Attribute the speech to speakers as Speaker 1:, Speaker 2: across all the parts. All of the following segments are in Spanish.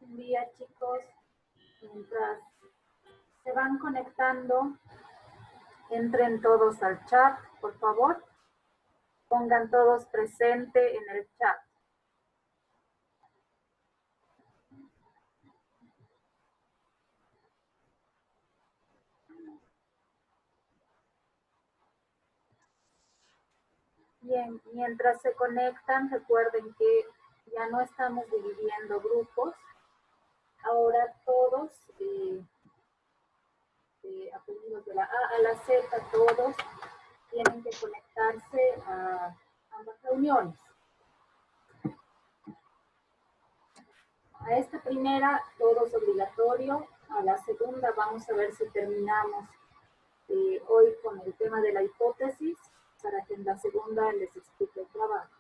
Speaker 1: Buen día, chicos. Mientras se van conectando, entren todos al chat, por favor. Pongan todos presente en el chat. Bien, mientras se conectan, recuerden que ya no estamos dividiendo grupos. Ahora todos, aprendidos de la A a la Z, todos tienen que conectarse a ambas reuniones. A esta primera todo es obligatorio, a la segunda vamos a ver si terminamos hoy con el tema de la hipótesis, para que en la segunda les explique el trabajo.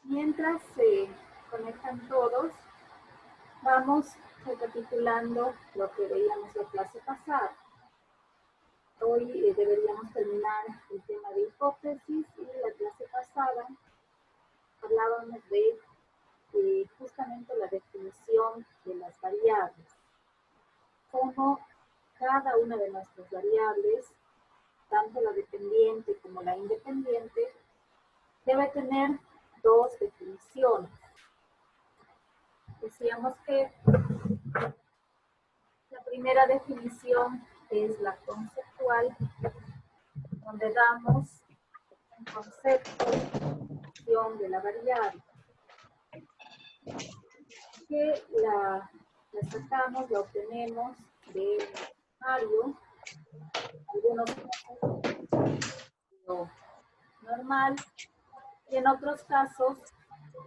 Speaker 1: Mientras se conectan todos, vamos recapitulando lo que veíamos la clase pasada. Hoy deberíamos terminar el tema de hipótesis y la clase pasada hablábamos de justamente la definición de las variables. Cómo cada una de nuestras variables, tanto la dependiente como la independiente, debe tener dos definiciones. Decíamos que la primera definición es la conceptual, donde damos un concepto de la variable, que la sacamos, la obtenemos de un diccionario, algunos lo normal, y en otros casos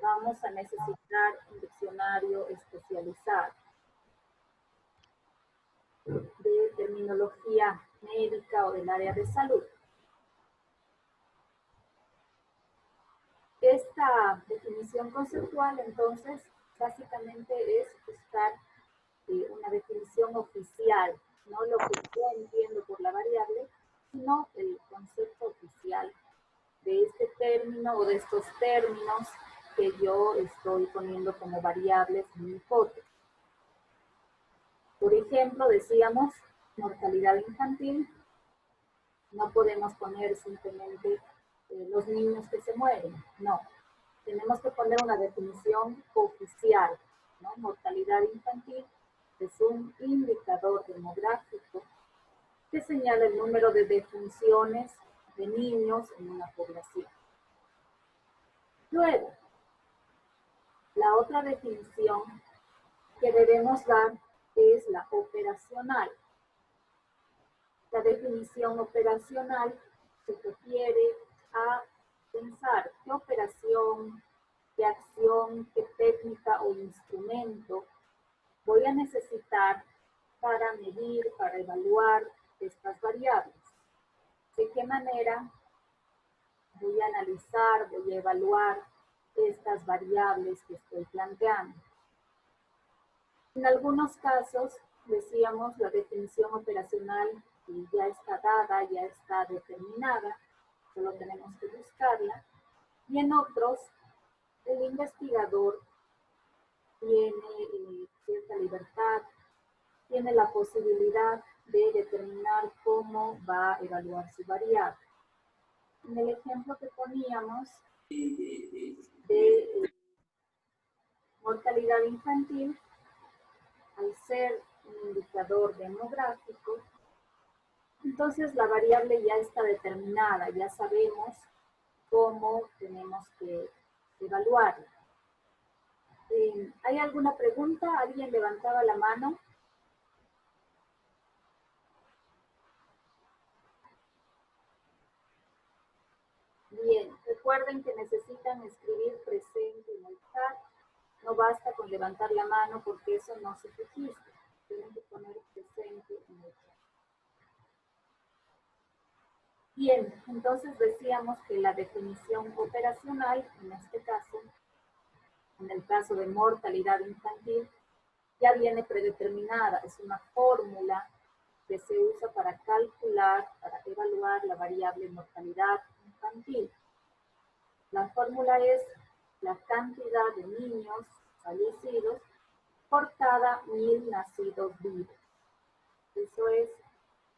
Speaker 1: vamos a necesitar un diccionario especializado de terminología médica o del área de salud. Esta definición conceptual, entonces, básicamente es buscar una definición oficial, no lo que yo entiendo por la variable, sino el concepto oficial de este término o de estos términos que yo estoy poniendo como variables en mi hipótesis. Por ejemplo, decíamos mortalidad infantil, no podemos poner simplemente los niños que se mueren, no. Tenemos que poner una definición oficial, ¿no? Mortalidad infantil es un indicador demográfico que señala el número de defunciones de niños en una población. Luego, la otra definición que debemos dar es la operacional. La definición operacional se refiere a pensar qué operación, qué acción, qué técnica o instrumento voy a necesitar para medir, para evaluar estas variables. ¿De qué manera voy a analizar, voy a evaluar estas variables que estoy planteando? En algunos casos, decíamos, la definición operacional ya está dada, ya está determinada, solo tenemos que buscarla. Y en otros, el investigador tiene cierta libertad, tiene la posibilidad de determinar cómo va a evaluar su variable. En el ejemplo que poníamos de mortalidad infantil, al ser un indicador demográfico, entonces la variable ya está determinada, ya sabemos cómo tenemos que evaluarla. ¿Hay alguna pregunta? ¿Alguien levantaba la mano? Bien, recuerden que necesitan escribir presente en el chat. No basta con levantar la mano porque eso no se registra. Tienen que poner presente en el chat. Bien, entonces decíamos que la definición operacional, en este caso, en el caso de mortalidad infantil, ya viene predeterminada, es una fórmula que se usa para calcular, para evaluar la variable mortalidad infantil. La fórmula es la cantidad de niños fallecidos por cada 1000 nacidos vivos.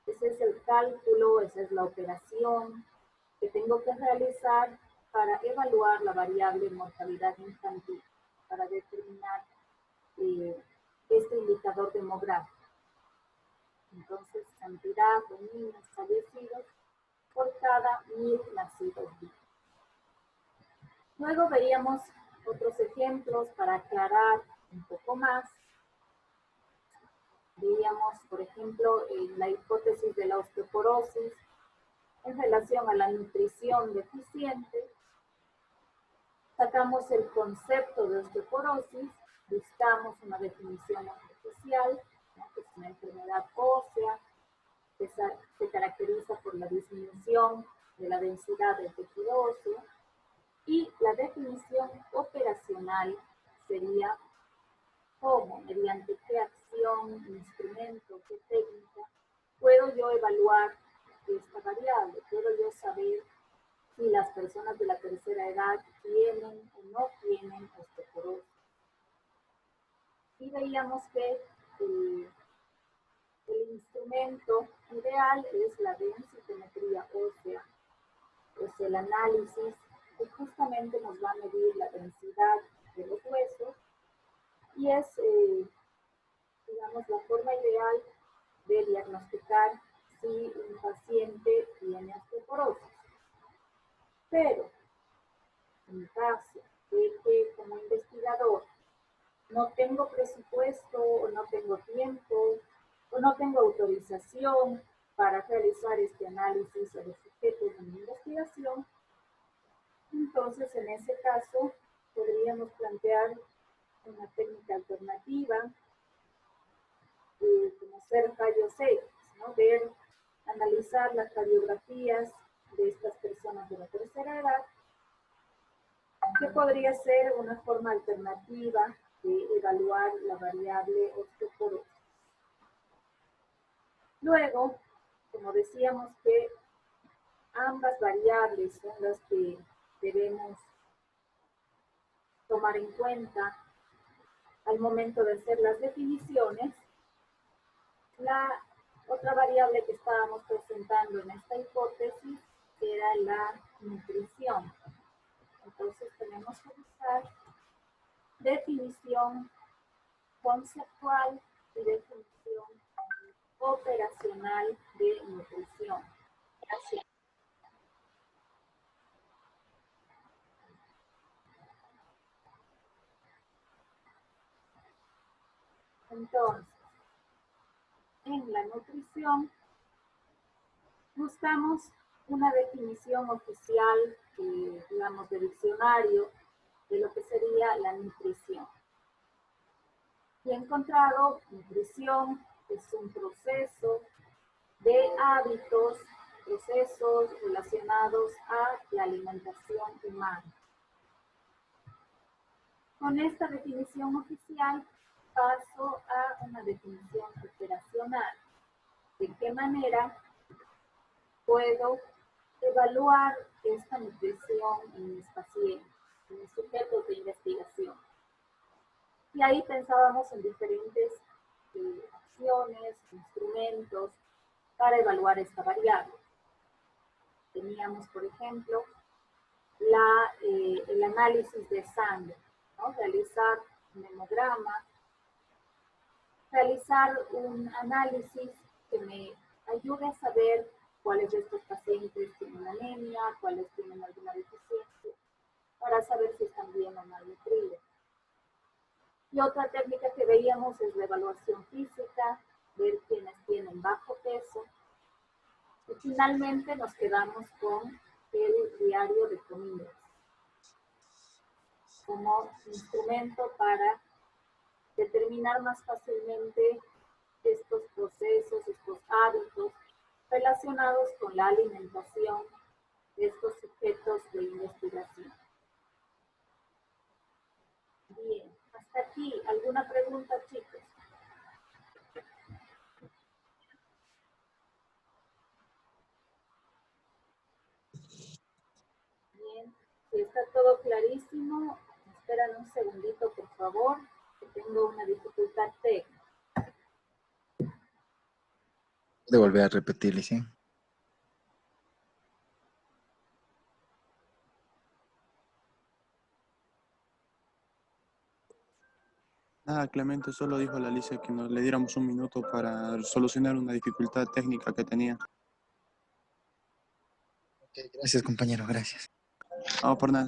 Speaker 1: Ese es el cálculo, esa es la operación que tengo que realizar para evaluar la variable mortalidad infantil, para determinar este indicador demográfico. Entonces, cantidad de niños fallecidos por cada 1000 nacidos vivos. Luego veríamos otros ejemplos para aclarar un poco más. Veíamos, por ejemplo, la hipótesis de la osteoporosis en relación a la nutrición deficiente. Sacamos el concepto de osteoporosis, buscamos una definición oficial, ¿no?, que es una enfermedad ósea que se caracteriza por la disminución de la densidad del tejido óseo, y la definición operacional sería cómo, mediante qué acción, instrumento, qué técnica, puedo yo evaluar esta variable, puedo yo saber si las personas de la tercera edad tienen o no tienen osteoporosis. Y veíamos que el instrumento ideal es la densitometría ósea, es el análisis que justamente nos va a medir la densidad de los huesos y es, digamos, la forma ideal de diagnosticar si un paciente tiene osteoporosis. Pero en caso de que como investigador no tengo presupuesto o no tengo tiempo o no tengo autorización para realizar este análisis a los sujetos de mi investigación, entonces en ese caso podríamos plantear una técnica alternativa, como hacer rayos X, ¿no? Analizar las radiografías de estas personas de la tercera edad, que podría ser una forma alternativa de evaluar la variable osteoporosis. Luego, como decíamos que ambas variables son las que debemos tomar en cuenta al momento de hacer las definiciones, la otra variable que estábamos presentando en esta hipótesis era la nutrición. Entonces tenemos que buscar definición conceptual y definición operacional de nutrición. Gracias. Entonces, en la nutrición buscamos una definición oficial, digamos, de diccionario de lo que sería la nutrición. Y he encontrado nutrición es un proceso de hábitos, procesos relacionados a la alimentación humana. Con esta definición oficial paso a una definición operacional. ¿De qué manera puedo evaluar esta nutrición en mis pacientes, en mis sujetos de investigación? Y ahí pensábamos en diferentes acciones, instrumentos para evaluar esta variable. Teníamos, por ejemplo, el análisis de sangre, ¿no? Realizar un hemograma, realizar un análisis que me ayude a saber cuáles de estos pacientes tienen anemia, cuáles tienen alguna deficiencia, para saber si están bien o mal nutridos. Y otra técnica que veíamos es la evaluación física, ver quiénes tienen bajo peso. Y finalmente nos quedamos con el diario de comidas como instrumento para determinar más fácilmente estos procesos, estos hábitos relacionados con la alimentación de estos sujetos de investigación. Bien, hasta aquí. ¿Alguna pregunta, chicos? Dame un segundito, por favor, que tengo una dificultad técnica.
Speaker 2: De volver a repetirle, ¿sí?
Speaker 3: Nada, Clemente solo dijo a la Alicia que nos le diéramos un minuto para solucionar una dificultad técnica que tenía.
Speaker 2: Ok, gracias, compañero, gracias.
Speaker 3: No, por nada.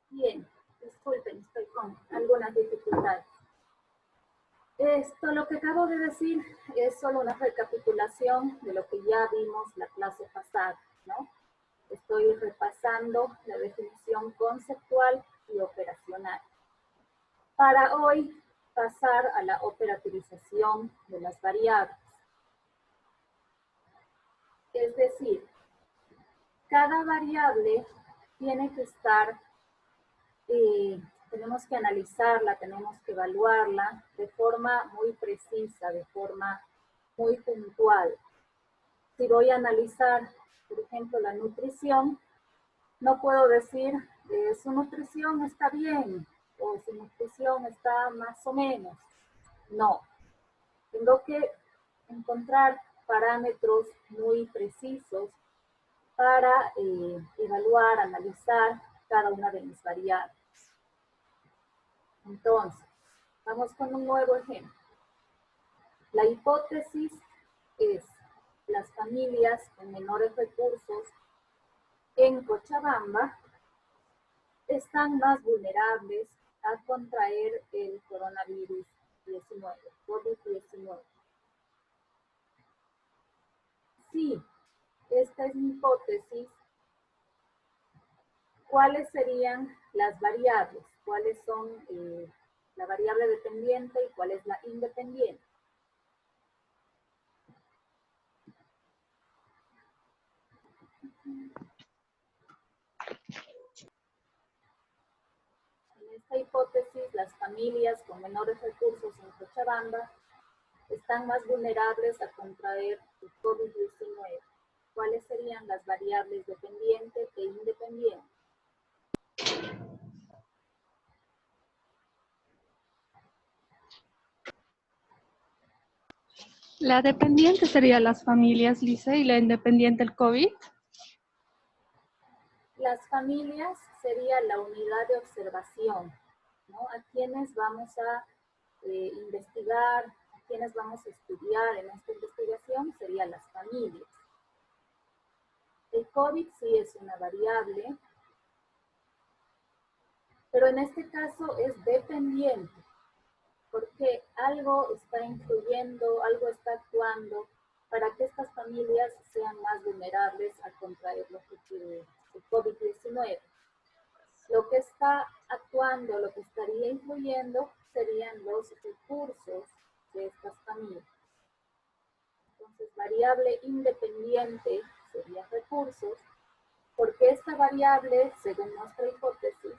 Speaker 1: Bien, disculpen, estoy con algunas dificultades. Esto, lo que acabo de decir, es solo una recapitulación de lo que ya vimos la clase pasada, ¿no? Estoy repasando la definición conceptual y operacional. Para hoy, pasar a la operativización de las variables. Es decir, cada variable tiene que estar, tenemos que analizarla, tenemos que evaluarla de forma muy precisa, de forma muy puntual. Si voy a analizar, por ejemplo, la nutrición, no puedo decir su nutrición está bien o su nutrición está más o menos. No, tengo que encontrar parámetros muy precisos para evaluar, analizar cada una de mis variables. Entonces, vamos con un nuevo ejemplo. La hipótesis es: las familias con menores recursos en Cochabamba están más vulnerables a contraer el coronavirus 19, COVID-19. Sí, esta es mi hipótesis. ¿Cuáles serían las variables? ¿Cuáles son la variable dependiente y cuál es la independiente? En esta hipótesis, las familias con menores recursos en Cochabamba están más vulnerables a contraer el COVID-19. ¿Cuáles serían las variables dependiente e independiente?
Speaker 4: La dependiente sería las familias, Lice, y la independiente el COVID.
Speaker 1: Las familias sería la unidad de observación, ¿no? A quienes vamos a investigar, a quienes vamos a estudiar en esta investigación serían las familias. El COVID sí es una variable, pero en este caso es dependiente, porque algo está influyendo, algo está actuando para que estas familias sean más vulnerables a contraer el COVID-19. Lo que está actuando, lo que estaría influyendo serían los recursos de estas familias. Entonces, variable independiente sería recursos, porque esta variable, según nuestra hipótesis,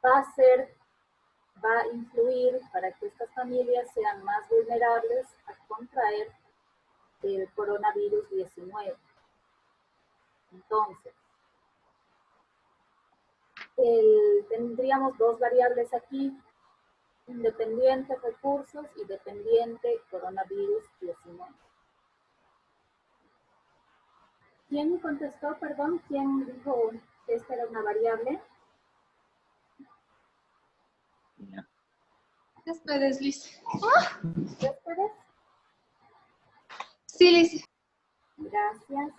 Speaker 1: va a influir para que estas familias sean más vulnerables a contraer el coronavirus 19. Entonces, tendríamos dos variables aquí. independiente recursos y dependiente coronavirus 19. ¿Quién contestó, perdón? ¿Quién dijo que esta era una variable?
Speaker 2: Ya.
Speaker 4: Después, Lice.
Speaker 1: ¿Céspedes?
Speaker 4: Sí, Lice.
Speaker 1: Gracias.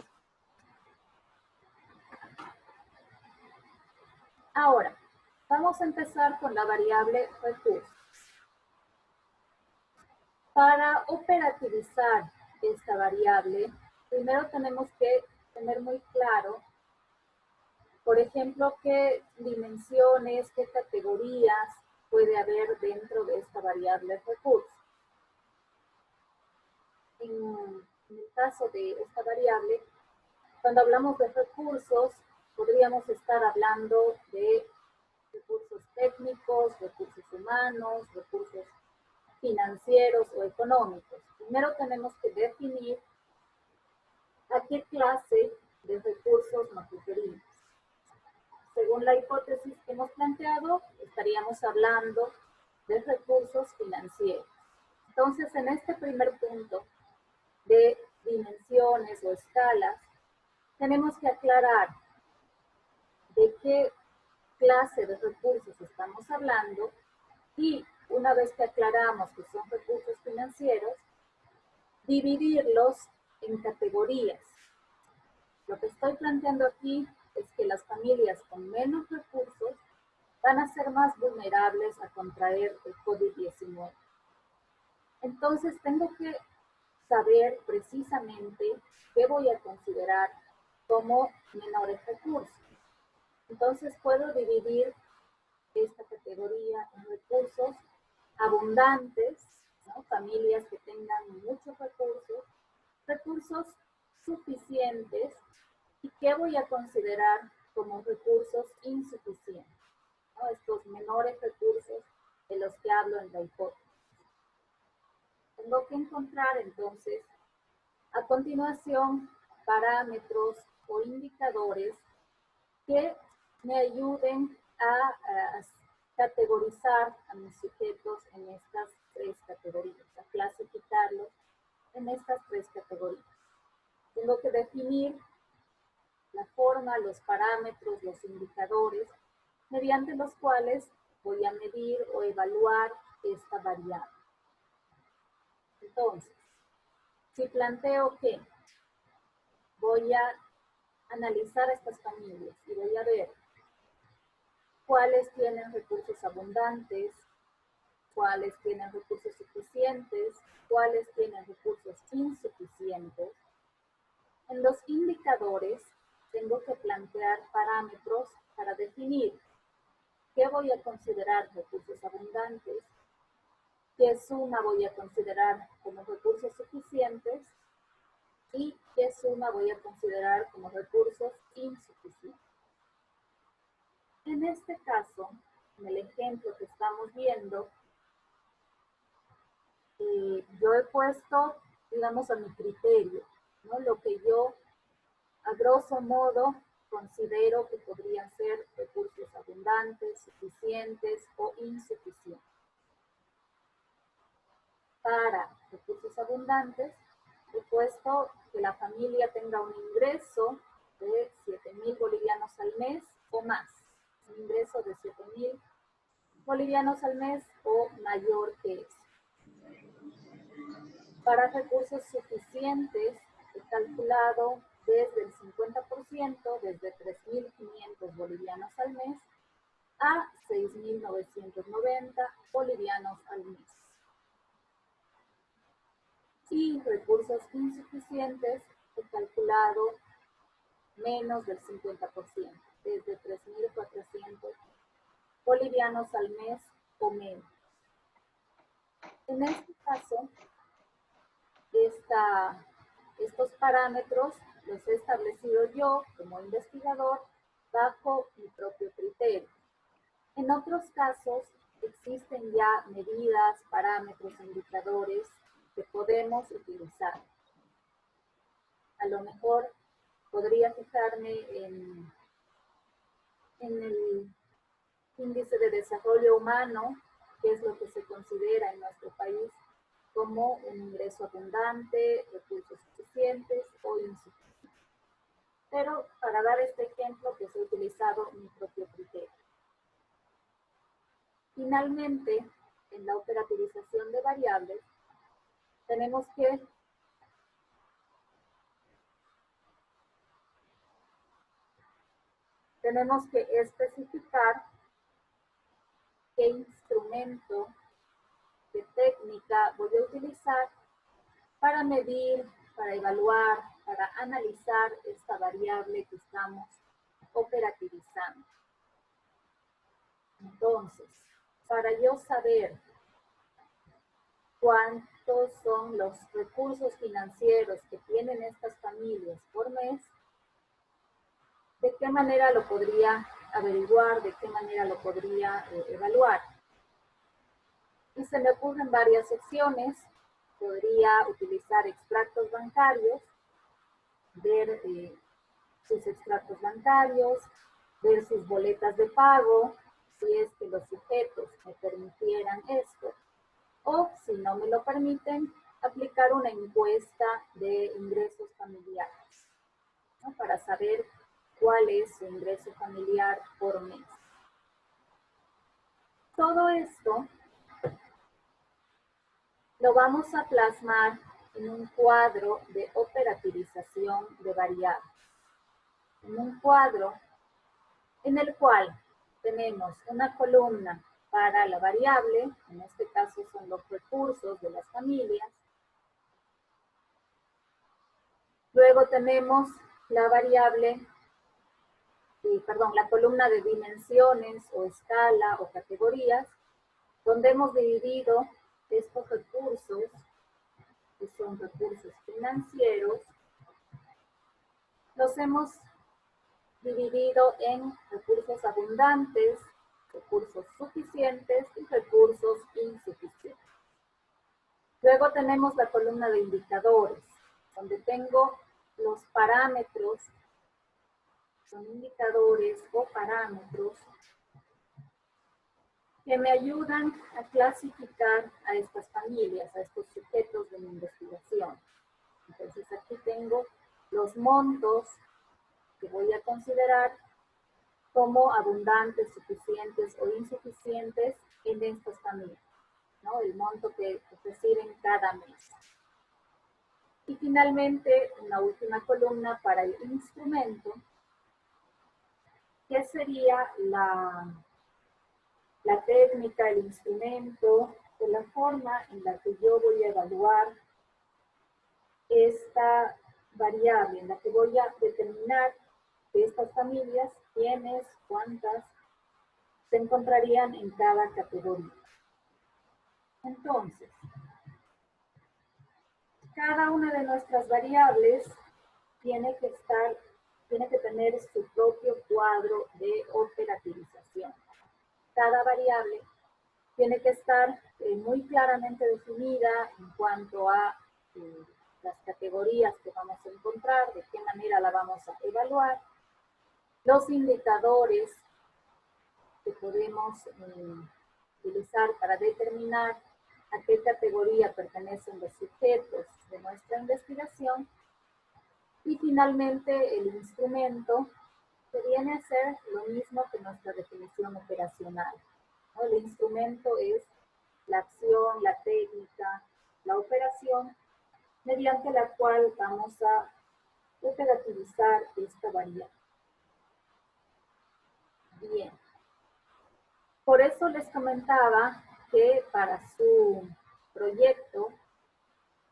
Speaker 1: Ahora, vamos a empezar con la variable recursos. Para operativizar esta variable, primero tenemos que tener muy claro, por ejemplo, qué dimensiones, qué categorías puede haber dentro de esta variable recursos. En el caso de esta variable, cuando hablamos de recursos, podríamos estar hablando de recursos técnicos, recursos humanos, recursos financieros o económicos. Primero tenemos que definir a qué clase de recursos nos referimos. Según la hipótesis que hemos planteado, estaríamos hablando de recursos financieros. Entonces, en este primer punto de dimensiones o escalas, tenemos que aclarar de qué clase de recursos estamos hablando y una vez que aclaramos que son recursos financieros, dividirlos en categorías. Lo que estoy planteando aquí es que las familias con menos recursos van a ser más vulnerables a contraer el COVID-19. Entonces tengo que saber precisamente qué voy a considerar como menores recursos. Entonces puedo dividir esta categoría en recursos abundantes, ¿no? Familias que tengan muchos recursos, recursos suficientes y qué voy a considerar como recursos insuficientes, ¿no? Estos menores recursos de los que hablo en la hipótesis. Tengo que encontrar entonces a continuación parámetros o indicadores que me ayuden a categorizar a mis sujetos en estas tres categorías, a clasificarlos en estas tres categorías. Tengo que definir la forma, los parámetros, los indicadores, mediante los cuales voy a medir o evaluar esta variable. Entonces, si planteo que voy a analizar estas familias y voy a ver cuáles tienen recursos abundantes, cuáles tienen recursos suficientes, cuáles tienen recursos insuficientes. En los indicadores tengo que plantear parámetros para definir qué voy a considerar recursos abundantes, qué suma voy a considerar como recursos suficientes y qué suma voy a considerar como recursos insuficientes. En este caso, en el ejemplo que estamos viendo, yo he puesto, digamos, a mi criterio, ¿no? Lo que yo, a grosso modo, considero que podrían ser recursos abundantes, suficientes o insuficientes. Para recursos abundantes, he puesto que la familia tenga un ingreso de 7.000 bolivianos al mes o más. Un ingreso de 7.000 bolivianos al mes o mayor que eso. Para recursos suficientes, he calculado desde el 50%, desde 3.500 bolivianos al mes, a 6.990 bolivianos al mes. Y recursos insuficientes, he calculado menos del 50%, desde 3.400 bolivianos al mes o menos. En este caso, estos parámetros los he establecido yo como investigador bajo mi propio criterio. En otros casos, existen ya medidas, parámetros, indicadores que podemos utilizar. A lo mejor podría fijarme en el índice de desarrollo humano qué es lo que se considera en nuestro país como un ingreso abundante, recursos suficientes o insuficientes. Pero para dar este ejemplo, pues he utilizado mi propio criterio. Finalmente, en la operativización de variables, tenemos que especificar qué instrumento, qué técnica voy a utilizar para medir, para evaluar, para analizar esta variable que estamos operativizando. Entonces, para yo saber cuántos son los recursos financieros que tienen estas familias por mes, ¿de qué manera lo podría averiguar? ¿De qué manera lo podría evaluar? Y se me ocurren varias opciones. Podría utilizar extractos bancarios, ver sus extractos bancarios, ver sus boletas de pago, si es que los sujetos me permitieran esto. O, si no me lo permiten, aplicar una encuesta de ingresos familiares, ¿no? Para saber cuál es su ingreso familiar por mes. Todo esto lo vamos a plasmar en un cuadro de operativización de variables. En un cuadro en el cual tenemos una columna para la variable, en este caso son los recursos de las familias. Luego tenemos la variable, la columna de dimensiones o escala o categorías, donde hemos dividido estos recursos, que son recursos financieros, los hemos dividido en recursos abundantes, recursos suficientes y recursos insuficientes. Luego tenemos la columna de indicadores, donde tengo los parámetros, son indicadores o parámetros que me ayudan a clasificar a estas familias, a estos sujetos de mi investigación. Entonces aquí tengo los montos que voy a considerar como abundantes, suficientes o insuficientes en estas familias, ¿no? El monto que reciben cada mes. Y finalmente, una última columna para el instrumento, que sería la técnica, el instrumento, de la forma en la que yo voy a evaluar esta variable, en la que voy a determinar de estas familias quiénes, cuántas se encontrarían en cada categoría. Entonces, cada una de nuestras variables tiene que tener su propio cuadro de operativización. Cada variable tiene que estar muy claramente definida en cuanto a las categorías que vamos a encontrar, de qué manera la vamos a evaluar, los indicadores que podemos utilizar para determinar a qué categoría pertenecen los sujetos de nuestra investigación, y finalmente el instrumento, que viene a ser lo mismo que nuestra definición operacional, ¿no? El instrumento es la acción, la técnica, la operación, mediante la cual vamos a operativizar esta variable. Bien. Por eso les comentaba que para su proyecto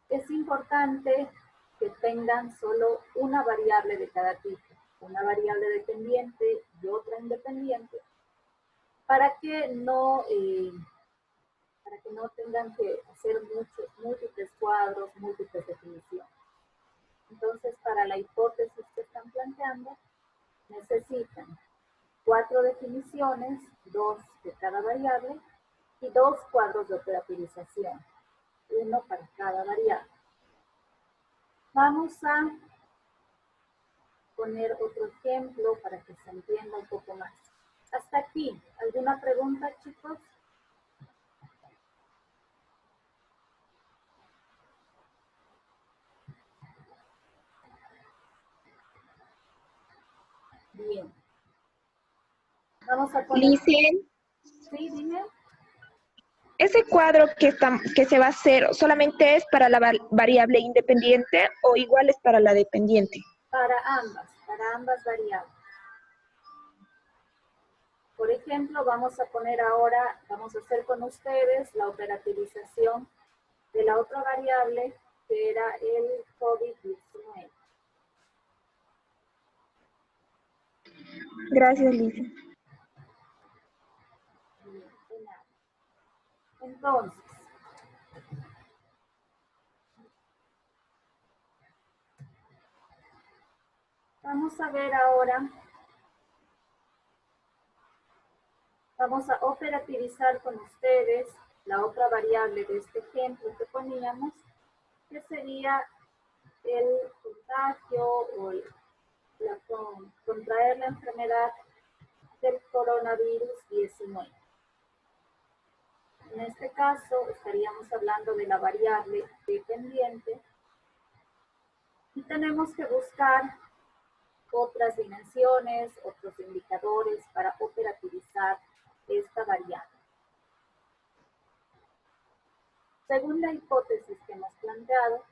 Speaker 1: es importante que tengan solo una variable de cada tipo, una variable dependiente y otra independiente, para que no tengan que hacer múltiples cuadros, múltiples definiciones. Entonces, para la hipótesis que están planteando, necesitan 4 definiciones, 2 de cada variable, y 2 cuadros de operativización, uno para cada variable. Vamos a poner otro ejemplo para que se entienda un poco más. Hasta aquí, ¿alguna pregunta, chicos? Bien. Vamos a poner...
Speaker 5: Lice,
Speaker 1: Sí, dime.
Speaker 5: ¿ese cuadro que se va a hacer solamente es para la variable independiente o igual es para la dependiente?
Speaker 1: Para ambas variables. Por ejemplo, vamos a poner ahora, vamos a hacer con ustedes la operativización de la otra variable que era el COVID-19.
Speaker 5: Gracias, Lice.
Speaker 1: Entonces, vamos a ver ahora, vamos a operativizar con ustedes la otra variable de este ejemplo que poníamos, que sería el contagio o contraer la enfermedad del coronavirus 19. En este caso, estaríamos hablando de la variable dependiente y tenemos que buscar otras dimensiones, otros indicadores para operativizar esta variable. Según la hipótesis que hemos planteado,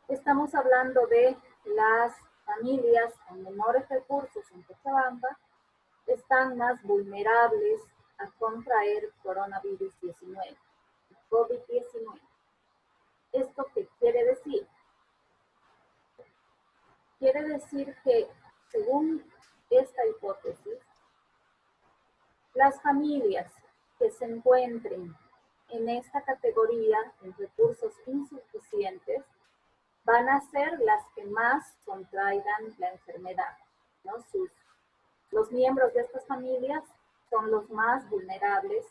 Speaker 1: estamos hablando de las familias con menores recursos en Cochabamba están más vulnerables a contraer coronavirus 19, COVID-19. ¿Esto qué quiere decir? Quiere decir que, según esta hipótesis, las familias que se encuentren en esta categoría, en recursos insuficientes, van a ser las que más contraigan la enfermedad, ¿no? Los miembros de estas familias son los más vulnerables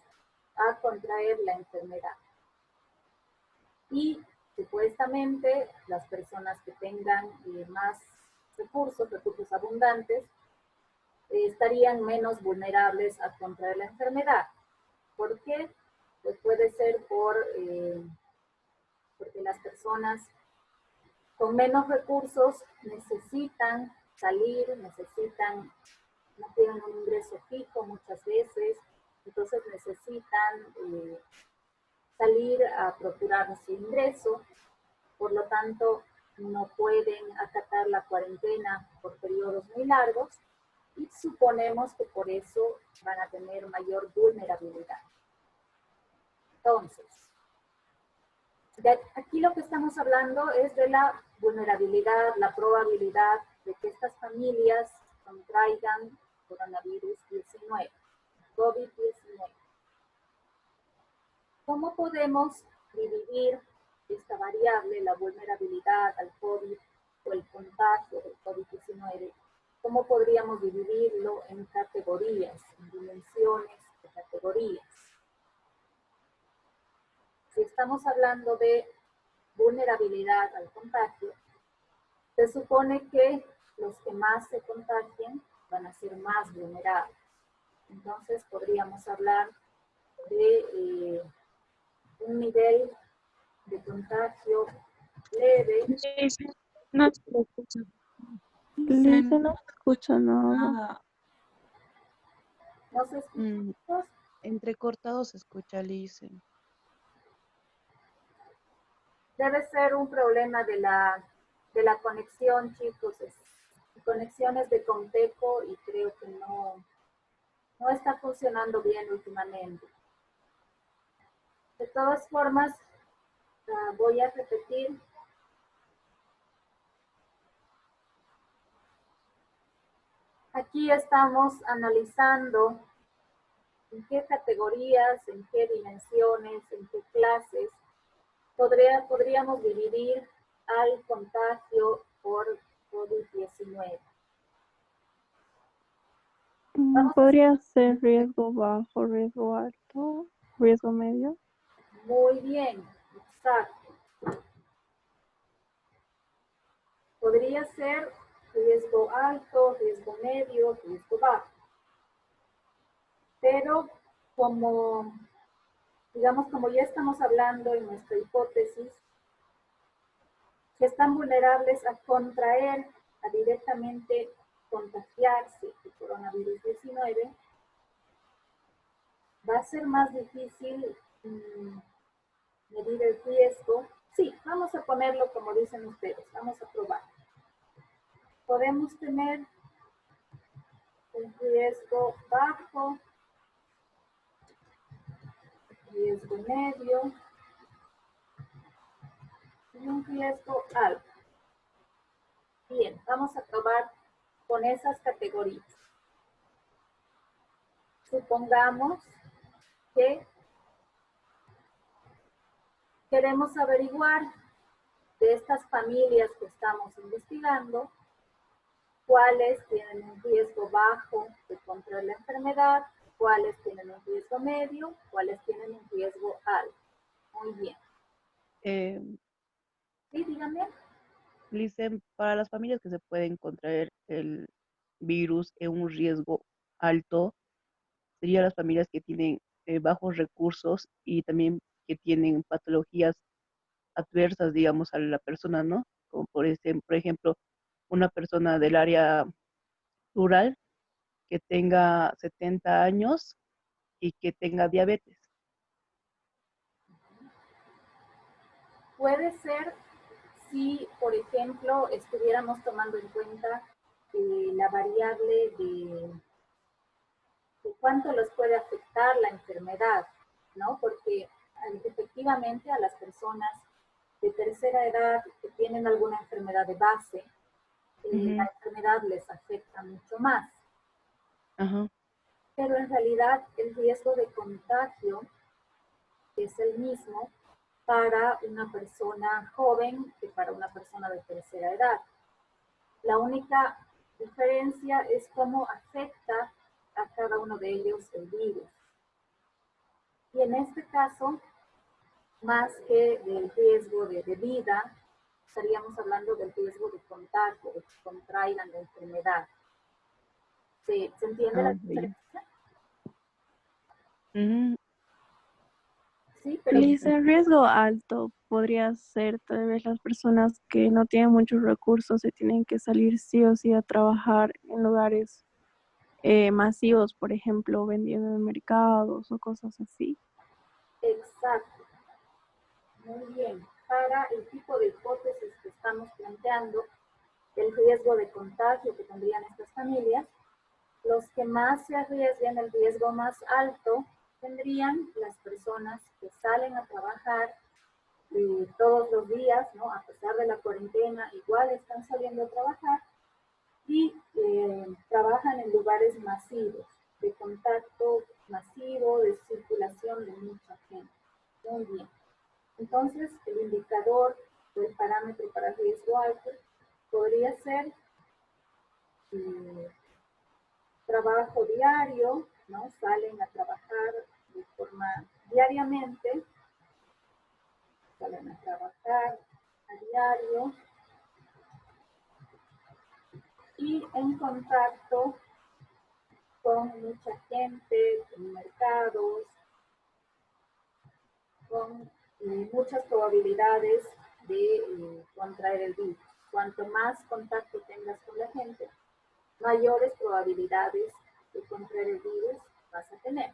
Speaker 1: a contraer la enfermedad. Y supuestamente las personas que tengan más recursos abundantes, estarían menos vulnerables a contraer la enfermedad. ¿Por qué? Pues puede ser porque las personas con menos recursos necesitan salir, no tienen un ingreso fijo muchas veces, entonces necesitan salir a procurar su ingreso, por lo tanto no pueden acatar la cuarentena por periodos muy largos y suponemos que por eso van a tener mayor vulnerabilidad. Entonces, aquí lo que estamos hablando es de la vulnerabilidad, la probabilidad de que estas familias contraigan coronavirus 19, COVID-19. ¿Cómo podemos dividir esta variable, la vulnerabilidad al COVID o el contagio del COVID-19? ¿Cómo podríamos dividirlo en categorías, en dimensiones de categorías? Si estamos hablando de vulnerabilidad al contagio, se supone que los que más se contagien van a ser más vulnerables. Entonces podríamos hablar de un nivel de contagio leve.
Speaker 4: No se lo escucha.
Speaker 6: Lice, no escucha nada.
Speaker 1: ¿No se escucha?
Speaker 7: Entrecortado se escucha, Lice.
Speaker 1: Debe ser un problema de la conexión, chicos. Conexiones de Conteco y creo que no está funcionando bien últimamente. De todas formas, voy a repetir. Aquí estamos analizando en qué categorías, en qué dimensiones, en qué clases podríamos dividir al contagio por COVID-19.
Speaker 6: ¿Podría ser riesgo bajo, riesgo alto, riesgo medio?
Speaker 1: Muy bien, exacto. Podría ser riesgo alto, riesgo medio, riesgo bajo. Pero como ya estamos hablando en nuestra hipótesis, que están vulnerables a contraer, a directamente contagiarse de coronavirus 19, va a ser más difícil medir el riesgo. Sí, vamos a ponerlo como dicen ustedes, vamos a probar. Podemos tener un riesgo bajo, riesgo medio y un riesgo alto. Bien, vamos a probar con esas categorías. Supongamos que queremos averiguar de estas familias que estamos investigando cuáles tienen un riesgo bajo de contraer la enfermedad, cuáles tienen un riesgo medio, cuáles tienen un riesgo alto. Muy bien. Sí, dígame.
Speaker 7: Dicen, para las familias que se pueden contraer el virus en un riesgo alto, serían las familias que tienen bajos recursos y también que tienen patologías adversas, digamos, a la persona, ¿no? Como por ejemplo, una persona del área rural que tenga 70 años y que tenga diabetes.
Speaker 1: Puede ser si, por ejemplo, estuviéramos tomando en cuenta la variable de cuánto los puede afectar la enfermedad, ¿no? Porque efectivamente a las personas de tercera edad que tienen alguna enfermedad de base, la enfermedad les afecta mucho más. Pero en realidad el riesgo de contagio es el mismo para una persona joven que para una persona de tercera edad. La única diferencia es cómo afecta a cada uno de ellos el virus. Y en este caso, más que del riesgo de vida, estaríamos hablando del riesgo de contagio, de que contraigan la enfermedad. ¿Se entiende la diferencia? Sí, pero...
Speaker 6: Liz, el riesgo alto podría ser tal vez las personas que no tienen muchos recursos y tienen que salir sí o sí a trabajar en lugares masivos, por ejemplo, vendiendo en mercados o cosas así.
Speaker 1: Exacto. Muy bien. Para el tipo de hipótesis que estamos planteando, el riesgo de contagio que tendrían estas familias, los que más se arriesgan, el riesgo más alto, tendrían las personas que salen a trabajar todos los días, ¿no? A pesar de la cuarentena, igual están saliendo a trabajar y trabajan en lugares masivos, de contacto masivo, de circulación de mucha gente. Muy bien. Entonces, el indicador o el parámetro para riesgo alto podría ser trabajo diario, ¿no? Salen a trabajar de forma diariamente, salen a trabajar a diario y en contacto con mucha gente, en mercados, con muchas probabilidades de contraer el virus. Cuanto más contacto tengas con la gente, mayores probabilidades de contraer el virus vas a tener.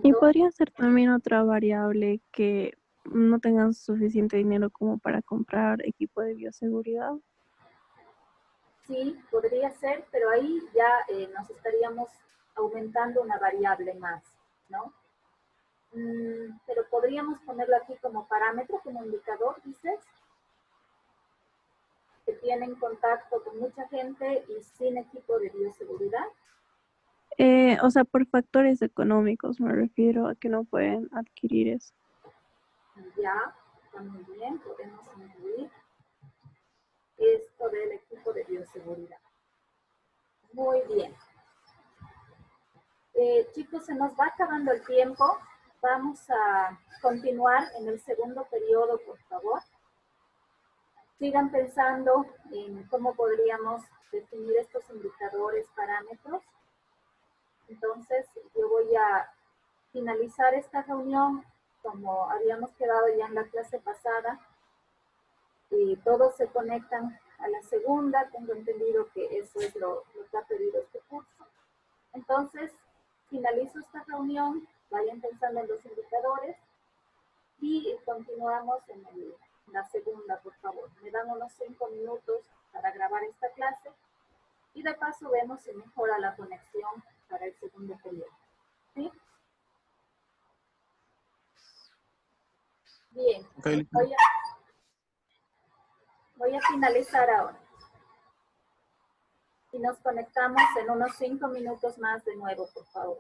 Speaker 6: Y podría ser también otra variable que no tengan suficiente dinero como para comprar equipo de bioseguridad.
Speaker 1: Sí, podría ser, pero ahí ya nos estaríamos aumentando una variable más, ¿no? Pero podríamos ponerlo aquí como parámetro, como indicador, dices, que tienen contacto con mucha gente y sin equipo de bioseguridad.
Speaker 6: O sea, por factores económicos me refiero a que no pueden adquirir eso.
Speaker 1: Ya, está muy bien, podemos incluir esto del equipo de bioseguridad. Muy bien. Chicos, se nos va acabando el tiempo. Vamos a continuar en el segundo periodo, por favor. Sigan pensando en cómo podríamos definir estos indicadores, parámetros. Entonces, yo voy a finalizar esta reunión como habíamos quedado ya en la clase pasada. Todos se conectan a la segunda. Tengo entendido que eso es lo que ha pedido este curso. Entonces, finalizo esta reunión, vayan pensando en los indicadores y continuamos en la segunda, por favor. Me dan unos 5 minutos para grabar esta clase y de paso vemos si mejora la conexión para el segundo periodo. ¿Sí? Bien,
Speaker 3: Ok,
Speaker 1: voy a finalizar ahora. Y nos conectamos en unos 5 minutos más de nuevo, por favor.